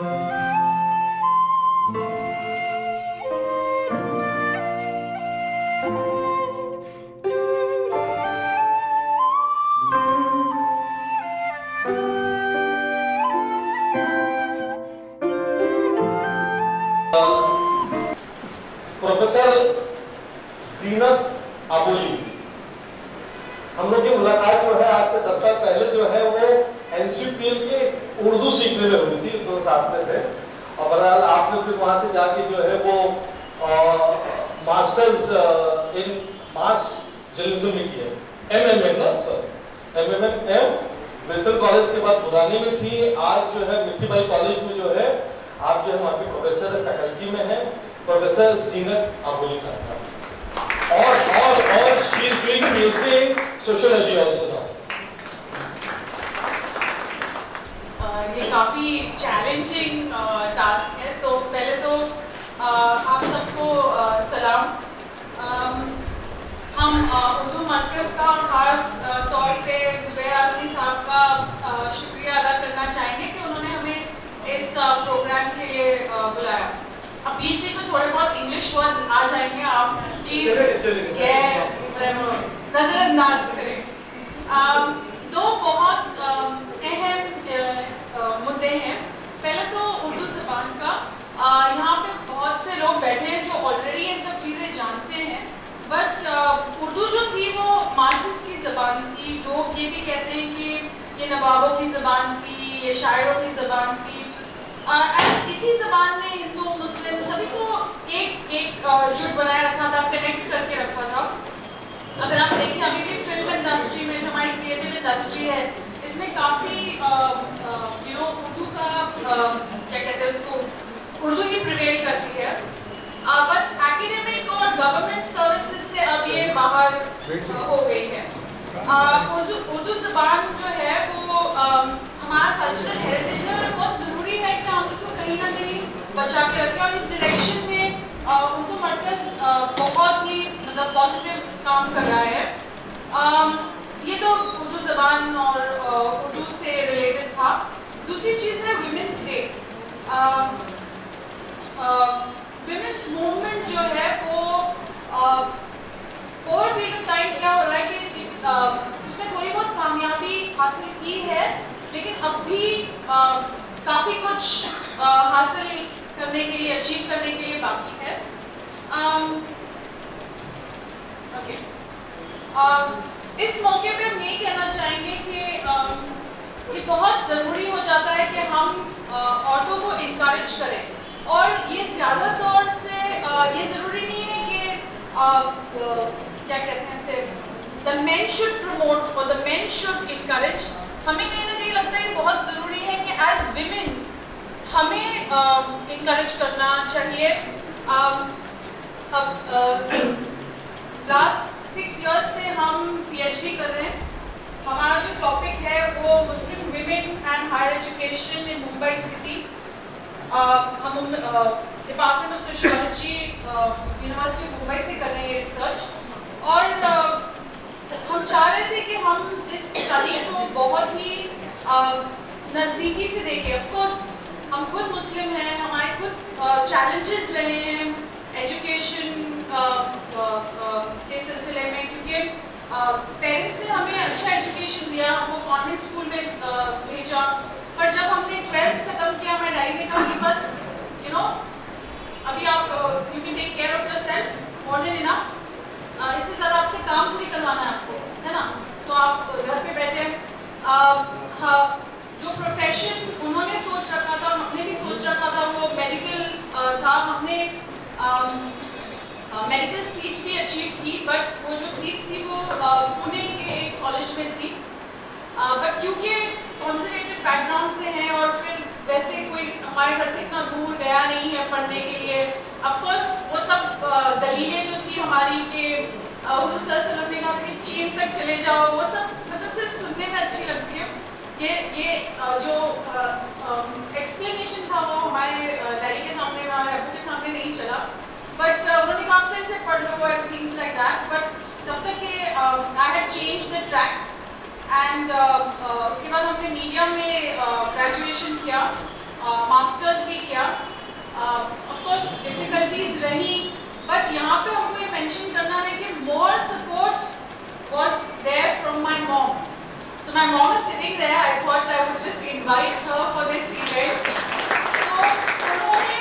Professor जीनत आबोली, हम लोग की मुलाकात जो है आज से 10 साल पहले जो है वो एनसीपीएल के उर्दू सीखने में हुई थी, दो साथ में थे। और बहरहाल आपने फिर वहाँ से जाके जो है वो मास्टर्स इन मास जर्नलिज्म में किया, एमएमएम विल्सन कॉलेज के बाद बुरानी में थी। आज जो है मिठीबाई कॉलेज में जो है आप जो है वहाँ के प्रोफेसर फैकल्टी में है, प्रोफेसर जीनत आबोली का। और she is doing PhD in sociology also now. ये काफी चैलेंजिंग टास्क है, तो पहले तो आप सबको सलाम। हम उर्दू मरकज़ का और ख़ास तौर पे ज़ुबैर आज़मी साहब का शुक्रिया अदा करना चाहेंगे कि उन्होंने हमें इस प्रोग्राम के लिए बुलाया। अब बीच बीच में थोड़े बहुत इंग्लिश वर्ड्स आ जाएंगे, आप प्लीज़ नज़रअंदाज करें। दो बहुत अहम मुद्दे हैं। पहले तो उर्दू ज़बान का, यहाँ पे बहुत से लोग बैठे हैं जो ऑलरेडी ये सब चीज़ें जानते हैं, बट उर्दू जो थी वो मासिस की ज़बान थी। लोग ये भी कहते हैं कि ये नवाबों की ज़बान थी, ये शायरों की ज़बान थी। इसी ज़बान ने हिंदू मुस्लिम सभी को एक जुट बनाए रखा था, कनेक्ट करके रखा था। अगर आप देखें अभी भी फिल्म इंडस्ट्री में जो हमारी क्रिएटिव इंडस्ट्री है, इसमें काफ़ी उर्दू का क्या कहते हैं उसको, उर्दू ही प्रिवेल करती है। बट एकेडमिक और गवर्नमेंट सर्विसेज से अब ये बाहर हो गई है। उर्दू ज़बान जो है वो हमारा कल्चरल हेरिटेज है और बहुत ज़रूरी है कि हम इसको कहीं ना कहीं बचा के रखें। और इस डायरेक्शन में उर्दू मरकज़ बहुत ही मतलब पॉजिटिव काम कर रहा है। ये तो उर्दू ज़बान और उर्दू से रिलेटेड था। दूसरी चीज़ है विमेंस डे। विमेंस मूवमेंट जो है वो ओवर पीरियड ऑफ टाइम क्या हो रहा है कि उसने थोड़ी बहुत कामयाबी हासिल की है, लेकिन अब भी काफ़ी कुछ हासिल करने के लिए, अचीव करने के लिए बाकी है। इस मौके पे हम यही कहना चाहेंगे कि ये बहुत ज़रूरी हो जाता है कि हम औरतों को इनकरेज करें। और ये ज़्यादा तौर से ये ज़रूरी नहीं है कि क्या कहते हैं इसे, द मेन शुड प्रमोट और द मेन शुड इनकरेज। हमें कहीं ना कहीं लगता है कि बहुत ज़रूरी है कि एज विमेन हमें इनकरेज करना चाहिए। अब लास्ट 6 इयर्स से हम पीएचडी कर रहे हैं। हमारा जो टॉपिक है वो Muslim women and higher education in Mumbai city. हम department of sociology university Mumbai से कर रहे हैं ये रिसर्च। और हम चाह रहे थे कि हम इस स्टडी को बहुत ही नज़दीकी से देखें। ऑफकोर्स हम खुद मुस्लिम हैं, हमारे खुद चैलेंजेस रहे हैं एजुकेशन के सिलसिले में, क्योंकि पेरेंट्स ने हमें अच्छा एजुकेशन दिया, हमको कॉन्वेंट स्कूल में भेजा। पर जब हमने 12th खत्म किया, मैं डैडी ने कहा कि बस अभी आप you can take care of yourself more than enough, इससे ज़्यादा आपसे काम तो नहीं करवाना है आपको, है ना। तो आप घर पे बैठे। जो प्रोफेशन उन्होंने सोच रखा था, हमने भी सोच रखा था, वो मेडिकल था। हमने मेडिकल सीट भी अचीव की, बट वो जो सीट थी वो पुणे के एक कॉलेज में थी। बट क्योंकि कंजर्वेटिव बैकग्राउंड से हैं और फिर वैसे कोई हमारे घर से इतना दूर गया नहीं है पढ़ने के लिए, ऑफकोर्स वो सब दलीलें जो थी हमारी कि हुज़ूर सल्लल्लाहु अलैहि वसल्लम ने कहा था कि चीन तक चले जाओ, वो सब मतलब सिर्फ सुनने में अच्छी लगती है। ये जो एक्सप्लेनेशन था वो हमारे डैडी के सामने, हमारे अबू के सामने नहीं चला। बट उन्होंने कहा फिर से पढ़ लो and things like that. But तब तक कि I had change the track and उसके बाद हमने मीडिया में ग्रेजुएशन किया, मास्टर्स ऑफ कोर्स डिफिकल्टीज रही, बट यहाँ पे हमको ये मेंशन करना है कि more support was there from my mom. So my mom is sitting there. I thought I would just invite her for this event. So उन्होंने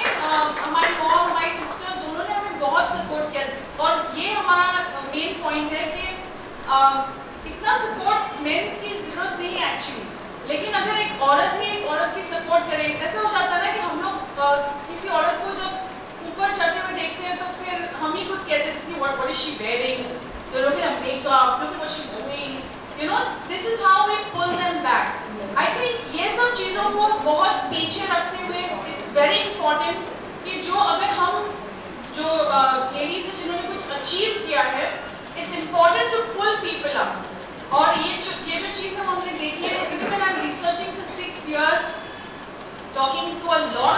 हमारी mom, हमारी sister दोनों ने हमें बहुत support किया, और ये हमारा main point है कि इतना support men की जरूरत नहीं है actually, लेकिन अगर एक औरत ही एक औरत की support करे, ऐसा हो जाता है ना कि हम लोग किसी औरत को जब ऊपर चढ़ते हुए देखते हैं तो फिर हम ही खुद कहते हैं what is she wearing? Look at her makeup, look at what she's doing. You know, this is how we pull them back. I think ये सब चीज़ों को बहुत पीछे रखते हुए it's very important कि जो अगर हम जो ladies हैं जिन्होंने कुछ achieve किया है, it's important to pull people up. और ये जो चीज़ें हमने देखी है, because I'm researching for 6 years, talking to a lot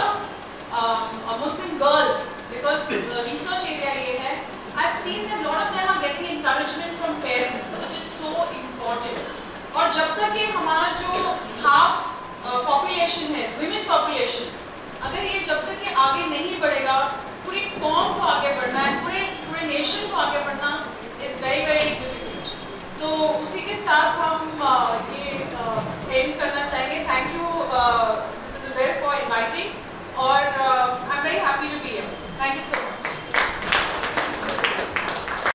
of Muslim girls, because the research area ये है. I've seen that a lot of them are getting encouragement from parents, which is so important. और जब तक ये हमारा जो half population है, women population, अगर ये जब तक ये आगे नहीं बढ़ेगा, पूरी कौम को आगे बढ़ना है, पूरे nation को आगे बढ़ना is very very difficult. तो उसी के साथ हम ये end करना